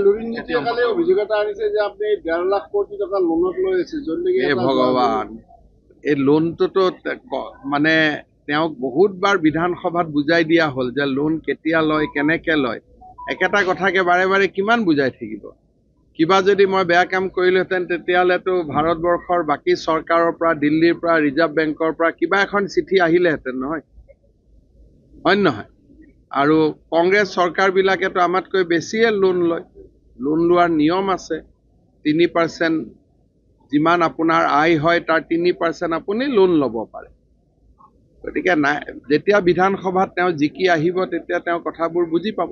লুৰিণজ্যোতিকালে অভিযোগ এটা আনিছে যে আপুনি 1.5 লাখ কোটি টকা লোনত লৈ আছে হে ভগৱান এই লোনটোতো মানে তেওঁক বহুতবাৰ বিধানসভাত বুজাই দিয়া হ'ল যে লোন কেতিয়া লয় কেনেকৈ লয় একেটা কথাকে বাৰে বাৰে কিমান বুজাই থাকিব কিবা যদি মই বেয়া কাম কৰিলোহেঁতেন তেতিয়াহ'লেতো ভাৰতবৰ্ষৰ বাকী চৰকাৰৰ পৰা দিল্লীৰ পৰা ৰিজাৰ্ভ বেংকৰ পৰা কিবা এখন চিঠি আহিলেহেঁতেন নহয় হয় নহয় আৰু কংগ্ৰেছ চৰকাৰবিলাকেতো আমাতকৈ বেছিয়ে লোন লয় লোন লোৱাৰ নিয়ম আছে 3% যিমান আপোনাৰ আয় হয় তাৰ 3% আপুনি লোন ল'ব পাৰে গতিকে নাই যেতিয়া বিধানসভাত তেওঁ জিকি আহিব তেতিয়া তেওঁ কথাবোৰ বুজি পাব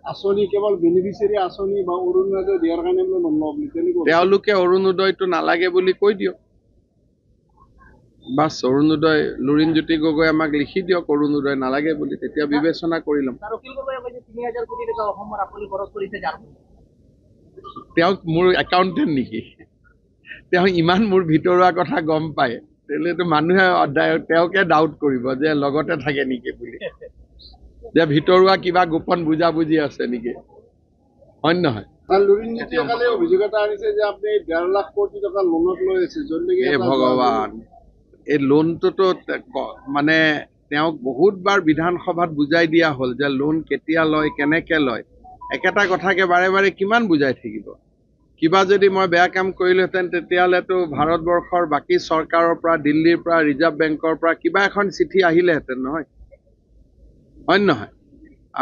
আঁচনি কেৱল বেনিফিচিয়াৰী আঁচনি বা অৰুণোদয় দিয়াৰ কাৰণে লোন নলওঁ বুলি তেওঁলোকে অৰুণোদয়টো নালাগে বুলি কৈ দিয়ক বাছ অৰুণোদয় লুৰিণজ্যোতি গগৈ আমাক লিখি দিয়ক অৰুণোদয় নালাগে বুলি তেতিয়া বিবেচনা কৰি ল'ম তেওঁক মোৰ একাউণ্টেণ্ট নেকি তেওঁ ইমান মোৰ ভিতৰুৱা কথা গম পায় তেতিয়াহ'লেতো মানুহে তেওঁকে ডাউট কৰিব যে লগতে থাকে নেকি বুলি যে ভিতৰুৱা কিবা গোপন বুজাবুজি আছে নেকি হয় নহয় লুৰিণজ্যোতিকালে অভিযোগ এটা আনিছে যে আপুনি 1.5 লাখ কোটি টকা লোনত লৈ আছে হে ভগৱান এই লোনটোতো মানে তেওঁক বহুতবাৰ বিধানসভাত বুজাই দিয়া হ'ল যে লোন কেতিয়া লয় কেনেকৈ লয় একেটা কথাকে বাৰে বাৰে কিমান বুজাই থাকিব কিবা যদি মই বেয়া কাম কৰিলোহেঁতেন তেতিয়াহ'লেতো ভাৰতবৰ্ষৰ বাকী চৰকাৰৰ পৰা দিল্লীৰ পৰা ৰিজাৰ্ভ বেংকৰ পৰা কিবা এখন চিঠি আহিলেহেঁতেন নহয় হয় নহয়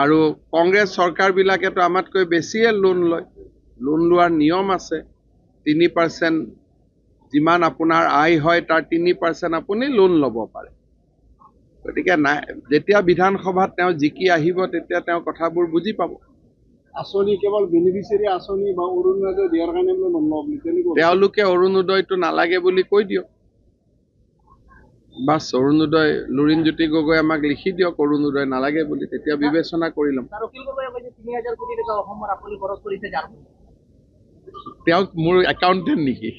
আৰু কংগ্ৰেছ চৰকাৰবিলাকেতো আমাতকৈ বেছিয়ে লোন লয় লোন লোৱাৰ নিয়ম আছে 3% যিমান আপোনাৰ আয় হয় তাৰ 3% আপুনি লোন ল'ব পাৰে গতিকে নাই যেতিয়া বিধানসভাত তেওঁ জিকি আহিব তেতিয়া তেওঁ কথাবোৰ বুজি পাব আঁচনি কেৱল বেনিফিচিয়াৰী আঁচনি বা অৰুণোদয় দিয়াৰ কাৰণে লোন নলওঁ বুলি তেওঁলোকে অৰুণোদয়টো নালাগে বুলি কৈ দিয়ক বাছ অৰুণোদয় লুৰিণজ্যোতি গগৈ আমাক লিখি দিয়ক অৰুণোদয় নালাগে বুলি তেতিয়া বিবেচনা কৰি ল'ম তেওঁক মোৰ একাউণ্টেণ্ট নেকি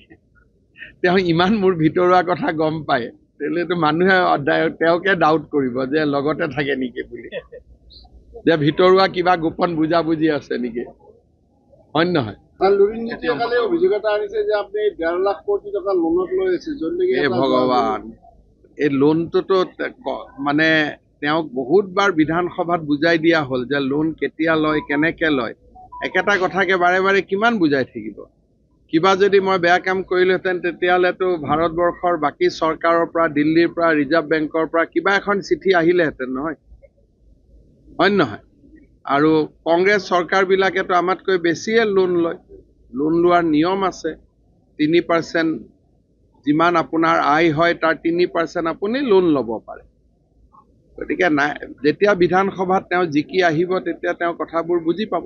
তেওঁ ইমান মোৰ ভিতৰুৱা কথা গম পায় তেতিয়াহ'লেতো মানুহে তেওঁকে ডাউট কৰিব যে লগতে থাকে নেকি বুলি যে ভিতৰুৱা কিবা গোপন বুজাবুজি আছে নেকি হয় নহয় লুৰিণজ্যোতিকালে অভিযোগ এটা আনিছে যে আপুনি 1.5 লাখ কোটি টকা লোনত লৈ আছে হে ভগৱান এই লোনটোতো মানে তেওঁক বহুতবাৰ বিধানসভাত বুজাই দিয়া হ'ল যে লোন কেতিয়া লয় কেনেকৈ লয় একেটা কথাকে বাৰে বাৰে কিমান বুজাই থাকিব কিবা যদি মই বেয়া কাম কৰিলোহেঁতেন তেতিয়াহ'লেতো ভাৰতবৰ্ষৰ বাকী চৰকাৰৰ পৰা দিল্লীৰ পৰা ৰিজাৰ্ভ বেংকৰ পৰা কিবা এখন চিঠি আহিলেহেঁতেন নহয় হয় নহয় আৰু কংগ্ৰেছ চৰকাৰবিলাকেতো আমাতকৈ বেছিয়ে লোন লয় লোন লোৱাৰ নিয়ম আছে 3% যিমান আপোনাৰ আয় হয় তাৰ 3% আপুনি লোন ল'ব পাৰে গতিকে নাই যেতিয়া বিধানসভাত তেওঁ জিকি আহিব তেতিয়া তেওঁ কথাবোৰ বুজি পাব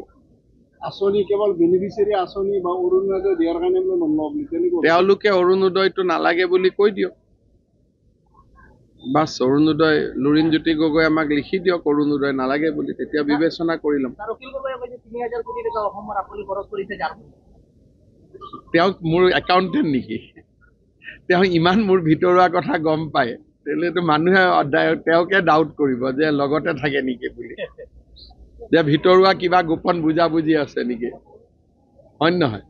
আঁচনি কেৱল বেনিফিচিয়াৰী আঁচনি বা অৰুণোদয় দিয়াৰ কাৰণে লোন নলওঁ বুলি তেওঁলোকে অৰুণোদয়টো নালাগে বুলি কৈ দিয়ক বাছ অৰুণোদয় লুৰিণজ্যোতি গগৈ আমাক লিখি দিয়ক অৰুণোদয় নালাগে বুলি তেতিয়া বিবেচনা কৰি ল'ম তেওঁক মোৰ একাউণ্টেণ্ট নেকি তেওঁ ইমান মোৰ ভিতৰুৱা কথা গম পায় তেতিয়াহ'লেতো মানুহে তেওঁকে ডাউট কৰিব যে লগতে থাকে নেকি বুলি যে ভিতৰুৱা কিবা গোপন বুজাবুজি আছে নেকি হয় নহয়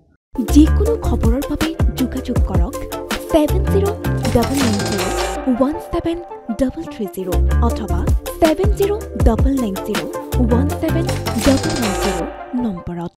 যিকোনো খবৰৰ বাবে যোগাযোগ কৰক 7099017330 অথবা 7099017390 নম্বৰত